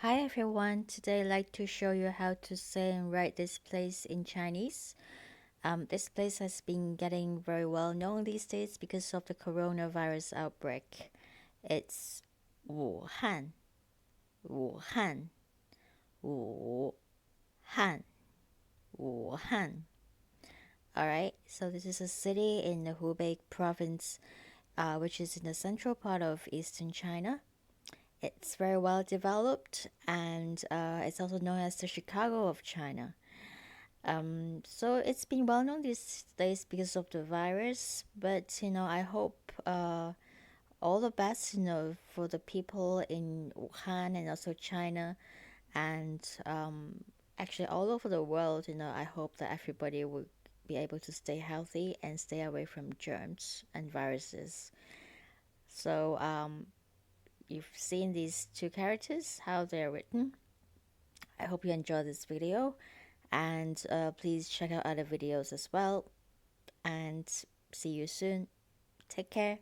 Hi everyone, today I'd like to show you how to say and write this place in Chinese. This place has been getting very well known these days because of the coronavirus outbreak. It's Wuhan, Wuhan, Wuhan, Wuhan. Alright, so this is a city in the Hubei province, which is in the central part of eastern China. It's very well developed and it's also known as the Chicago of China. So it's been well known these days because of the virus, but I hope all the best, for the people in Wuhan and also China, and actually all over the world. I hope that everybody will be able to stay healthy and stay away from germs and viruses. So you've seen these two characters, how they're written. I hope you enjoy this video, and please check out other videos as well. And see you soon. Take care.